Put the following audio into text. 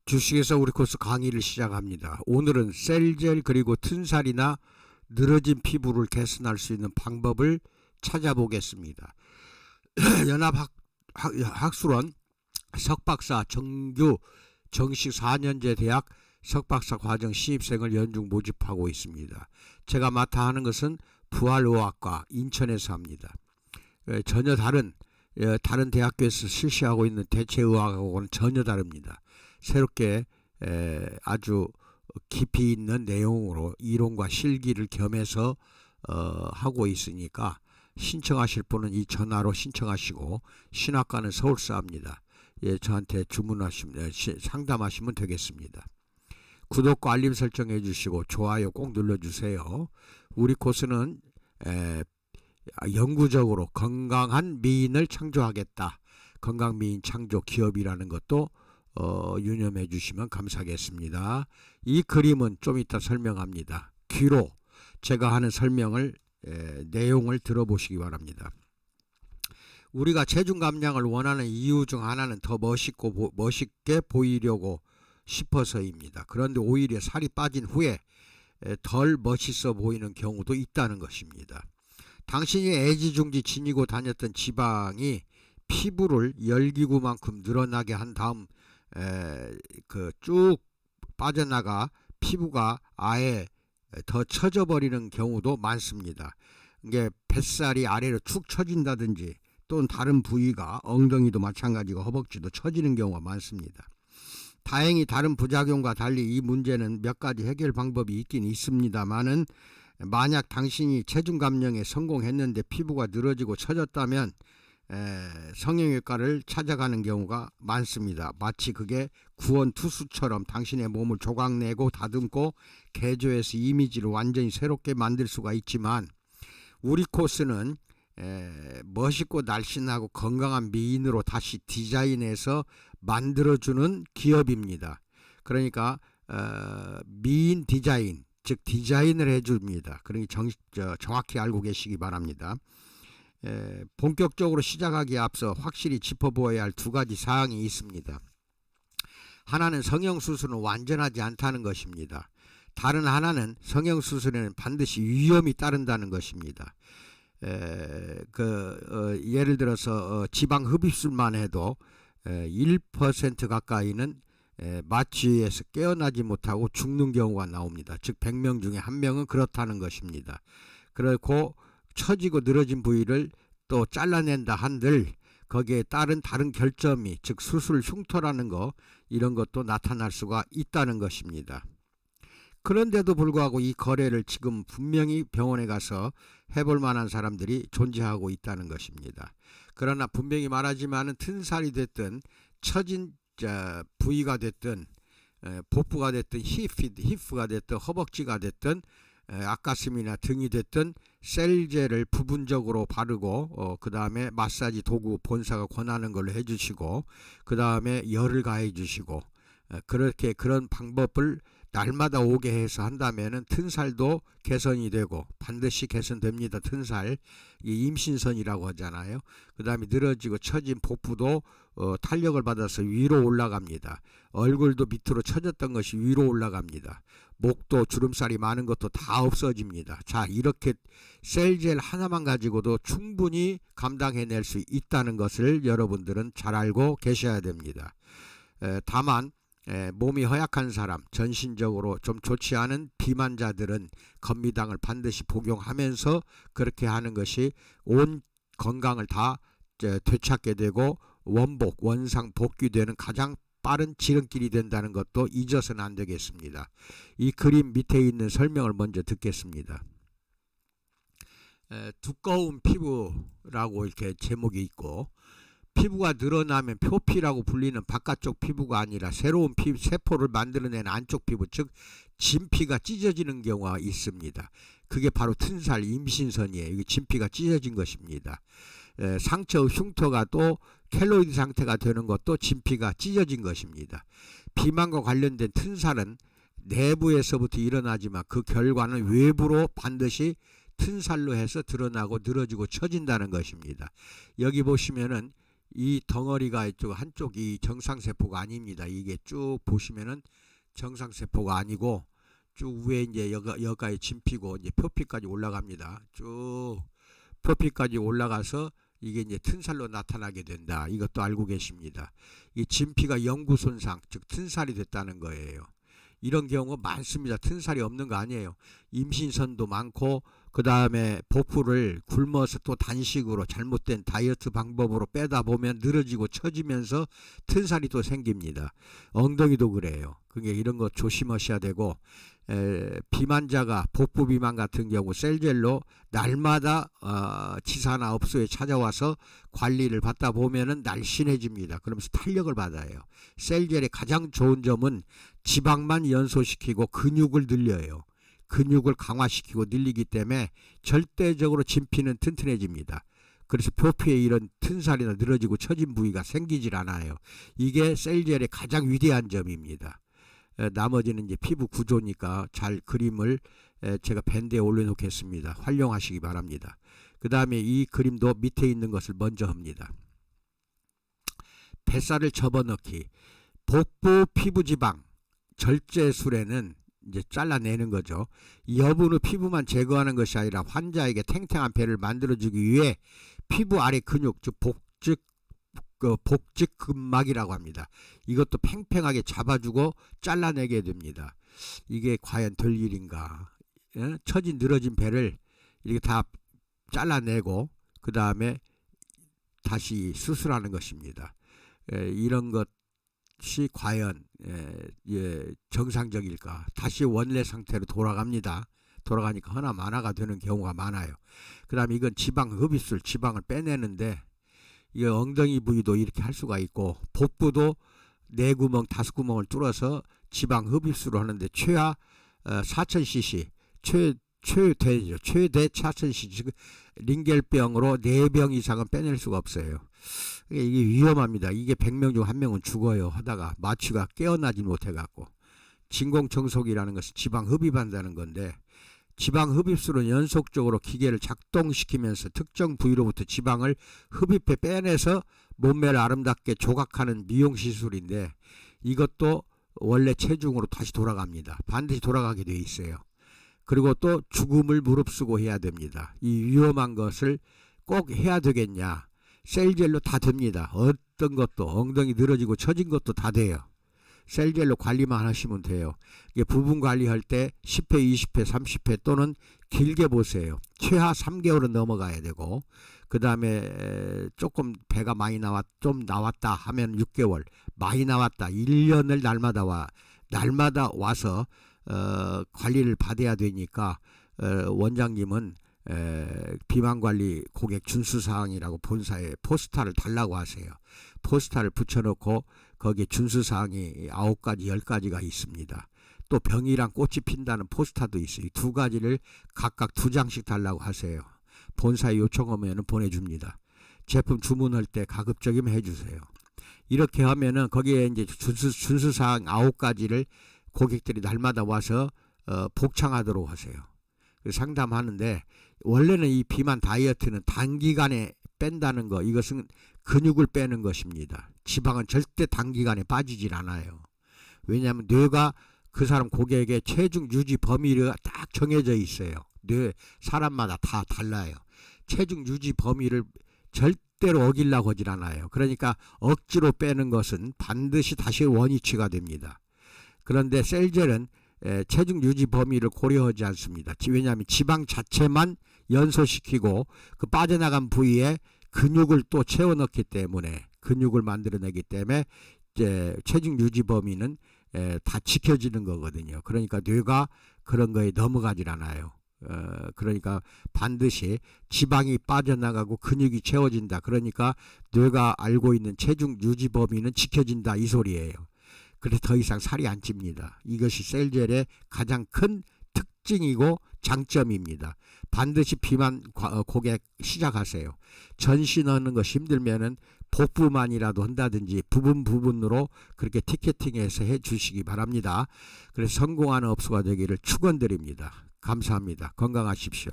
주식에서 우리 코스 강의를 시작합니다. 오늘은 셀젤 그리고 튼살이나 늘어진 피부를 개선할 수 있는 방법을 찾아보겠습니다. 연합학술원 석박사 정규 정식 4년제 대학 석박사 과정 신입생을 연중 모집하고 있습니다. 제가 맡아 하는 것은 부활의학과 인천에서 합니다. 전혀 다른 대학교에서 실시하고 있는 대체의학하고는 전혀 다릅니다. 새롭게 아주 깊이 있는 내용으로 이론과 실기를 겸해서 하고 있으니까 신청하실 분은 이 전화로 신청하시고 신학과는 서울사입니다. 저한테 주문하시면 상담하시면 되겠습니다. 구독과 알림 설정해 주시고 좋아요 꼭 눌러주세요. 우리 코스는 영구적으로 건강한 미인을 창조하겠다. 건강미인 창조 기업이라는 것도 유념해 주시면 감사하겠습니다. 이 그림은 좀 이따 설명합니다. 귀로 제가 하는 설명을 내용을 들어보시기 바랍니다. 우리가 체중 감량을 원하는 이유 중 하나는 더 멋있게 보이려고 싶어서입니다. 그런데 오히려 살이 빠진 후에 덜 멋있어 보이는 경우도 있다는 것입니다. 당신이 애지중지 지니고 다녔던 지방이 피부를 열기구만큼 늘어나게 한 다음 쭉 빠져나가 피부가 아예 더 처져 버리는 경우도 많습니다. 이게 뱃살이 아래로 축 처진다든지 또는 다른 부위가 엉덩이도 마찬가지고 허벅지도 처지는 경우가 많습니다. 다행히 다른 부작용과 달리 이 문제는 몇 가지 해결 방법이 있긴 있습니다만은 만약 당신이 체중 감량에 성공했는데 피부가 늘어지고 처졌다면 성형외과를 찾아가는 경우가 많습니다. 마치 그게 구원투수처럼 당신의 몸을 조각내고 다듬고 개조해서 이미지를 완전히 새롭게 만들 수가 있지만 우리 코스는 멋있고 날씬하고 건강한 미인으로 다시 디자인해서 만들어주는 기업입니다. 그러니까 미인 디자인, 즉 디자인을 해줍니다. 그러니까 정확히 알고 계시기 바랍니다. 본격적으로 시작하기에 앞서 확실히 짚어보아야 할 두 가지 사항이 있습니다. 하나는 성형수술은 완전하지 않다는 것입니다. 다른 하나는 성형수술에는 반드시 위험이 따른다는 것입니다. 예를 들어서 지방 흡입술만 해도 1% 가까이는 마취에서 깨어나지 못하고 죽는 경우가 나옵니다. 즉 100명 중에 1명은 그렇다는 것입니다. 그리고 처지고 늘어진 부위를 또 잘라낸다 한들 거기에 따른 다른 결점이 즉 수술 흉터라는 거 이런 것도 나타날 수가 있다는 것입니다. 그런데도 불구하고 이 거래를 지금 분명히 병원에 가서 해볼 만한 사람들이 존재하고 있다는 것입니다. 그러나 분명히 말하지만은 튼살이 됐든 처진 부위가 됐든 복부가 됐든 히프가 됐든 허벅지가 됐든 앞가슴이나 등이 됐든 셀젤을 부분적으로 바르고 그 다음에 마사지 도구 본사가 권하는 걸로 해주시고 그 다음에 열을 가해 주시고 그렇게 그런 방법을 날마다 오게 해서 한다면은 튼살도 개선이 되고 반드시 개선됩니다. 튼살 임신선이라고 하잖아요. 그 다음에 늘어지고 처진 복부도 탄력을 받아서 위로 올라갑니다. 얼굴도 밑으로 처졌던 것이 위로 올라갑니다. 목도 주름살이 많은 것도 다 없어집니다. 자, 이렇게 셀젤 하나만 가지고도 충분히 감당해낼 수 있다는 것을 여러분들은 잘 알고 계셔야 됩니다. 다만 몸이 허약한 사람, 전신적으로 좀 좋지 않은 비만자들은 건미당을 반드시 복용하면서 그렇게 하는 것이 온 건강을 다 되찾게 되고 원상 복귀되는 가장 빠른 지름길이 된다는 것도 잊어서는 안 되겠습니다. 이 그림 밑에 있는 설명을 먼저 듣겠습니다. 두꺼운 피부라고 이렇게 제목이 있고 피부가 늘어나면 표피라고 불리는 바깥쪽 피부가 아니라 새로운 세포를 만들어낸 안쪽 피부, 즉 진피가 찢어지는 경우가 있습니다. 그게 바로 튼살 임신선이에요. 이게 진피가 찢어진 것입니다. 상처 흉터가 또 켈로이드 상태가 되는 것도 진피가 찢어진 것입니다. 비만과 관련된 튼살은 내부에서부터 일어나지만 그 결과는 외부로 반드시 튼살로 해서 드러나고 늘어지고 처진다는 것입니다. 여기 보시면은 이 덩어리가 이쪽 한쪽이 정상세포가 아닙니다. 이게 쭉 보시면은 정상세포가 아니고 쭉 위에 이제 여가에 진피고 이제 표피까지 올라갑니다. 쭉 표피까지 올라가서 이게 이제 튼살로 나타나게 된다. 이것도 알고 계십니다. 이 진피가 영구 손상, 즉 튼살이 됐다는 거예요. 이런 경우가 많습니다. 튼살이 없는 거 아니에요. 임신선도 많고 그 다음에 복부를 굶어서 또 단식으로 잘못된 다이어트 방법으로 빼다 보면 늘어지고 처지면서 튼살이 또 생깁니다. 엉덩이도 그래요. 그러니까 이런 거 조심하셔야 되고 비만자가 복부 비만 같은 경우 셀젤로 날마다 지사나 업소에 찾아와서 관리를 받다 보면은 날씬해집니다. 그러면서 탄력을 받아요. 셀젤의 가장 좋은 점은 지방만 연소시키고 근육을 늘려요. 근육을 강화시키고 늘리기 때문에 절대적으로 진피는 튼튼해집니다. 그래서 표피에 이런 튼살이나 늘어지고 처진 부위가 생기질 않아요. 이게 셀젤의 가장 위대한 점입니다. 나머지는 이제 피부 구조니까 잘 그림을 제가 밴드에 올려놓겠습니다. 활용하시기 바랍니다. 그 다음에 이 그림도 밑에 있는 것을 먼저 합니다. 뱃살을 접어넣기. 복부 피부지방 절제술에는 이제 잘라내는 거죠. 여분의 피부만 제거하는 것이 아니라 환자에게 탱탱한 배를 만들어주기 위해 피부 아래 근육, 즉 복직근막이라고 합니다. 이것도 팽팽하게 잡아주고 잘라내게 됩니다. 이게 과연 될 일인가? 처진 늘어진 배를 이렇게 다 잘라내고 그 다음에 다시 수술하는 것입니다. 이런 것이 과연 정상적일까? 다시 원래 상태로 돌아갑니다. 돌아가니까 하나 만화가 되는 경우가 많아요. 그 다음에 이건 지방 흡입술, 지방을 빼내는데 이 엉덩이 부위도 이렇게 할 수가 있고 복부도 4구멍 5구멍을 뚫어서 지방 흡입술을 하는데 최하 4000cc 최대죠. 최대 4000cc 링겔병으로 4병 이상은 빼낼 수가 없어요. 이게 위험합니다. 이게 100명 중 1명은 죽어요. 하다가 마취가 깨어나지 못해갖고. 진공청소기라는 것은 지방 흡입한다는 건데 지방 흡입술은 연속적으로 기계를 작동시키면서 특정 부위로부터 지방을 흡입해 빼내서 몸매를 아름답게 조각하는 미용시술인데 이것도 원래 체중으로 다시 돌아갑니다. 반드시 돌아가게 돼 있어요. 그리고 또 죽음을 무릅쓰고 해야 됩니다. 이 위험한 것을 꼭 해야 되겠냐? 셀젤로 다 됩니다. 어떤 것도 엉덩이 늘어지고 처진 것도 다 돼요. 셀젤로 관리만 하시면 돼요. 이게 부분 관리할 때 10회, 20회, 30회 또는 길게 보세요. 최하 3개월은 넘어가야 되고 그 다음에 조금 배가 많이 좀 나왔다 하면 6개월, 많이 나왔다 1년을 날마다 와서 관리를 받아야 되니까 원장님은 비만관리 고객 준수사항이라고 본사에 포스터를 달라고 하세요. 포스터를 붙여놓고 거기에 준수사항이 9가지 10가지가 있습니다. 또 병이랑 꽃이 핀다는 포스터도 있어요. 2가지를 각각 2장씩 달라고 하세요. 본사에 요청하면 보내줍니다. 제품 주문할 때 가급적이면 해주세요. 이렇게 하면은 거기에 이제 준수사항 9가지를 고객들이 날마다 와서 복창하도록 하세요. 상담하는데 원래는 이 비만 다이어트는 단기간에 뺀다는 거, 이것은 근육을 빼는 것입니다. 지방은 절대 단기간에 빠지질 않아요. 왜냐하면 뇌가 그 사람 고객의 체중 유지 범위가 딱 정해져 있어요. 뇌 사람마다 다 달라요. 체중 유지 범위를 절대로 어기려고 하질 않아요. 그러니까 억지로 빼는 것은 반드시 다시 원위치가 됩니다. 그런데 셀젤은 체중 유지 범위를 고려하지 않습니다. 왜냐하면 지방 자체만 연소시키고 그 빠져나간 부위에 근육을 또 채워넣기 때문에 근육을 만들어내기 때문에 이제 체중 유지 범위는 다 지켜지는 거거든요. 그러니까 뇌가 그런 거에 넘어가질 않아요. 그러니까 반드시 지방이 빠져나가고 근육이 채워진다. 그러니까 뇌가 알고 있는 체중 유지 범위는 지켜진다 이 소리예요. 그래서 더 이상 살이 안 찝니다. 이것이 셀젤의 가장 큰 특징이고 장점입니다. 반드시 비만 고객 시작하세요. 전신하는 거 힘들면은 복부만이라도 한다든지 부분으로 그렇게 티켓팅해서 해 주시기 바랍니다. 그래서 성공하는 업소가 되기를 축원드립니다. 감사합니다. 건강하십시오.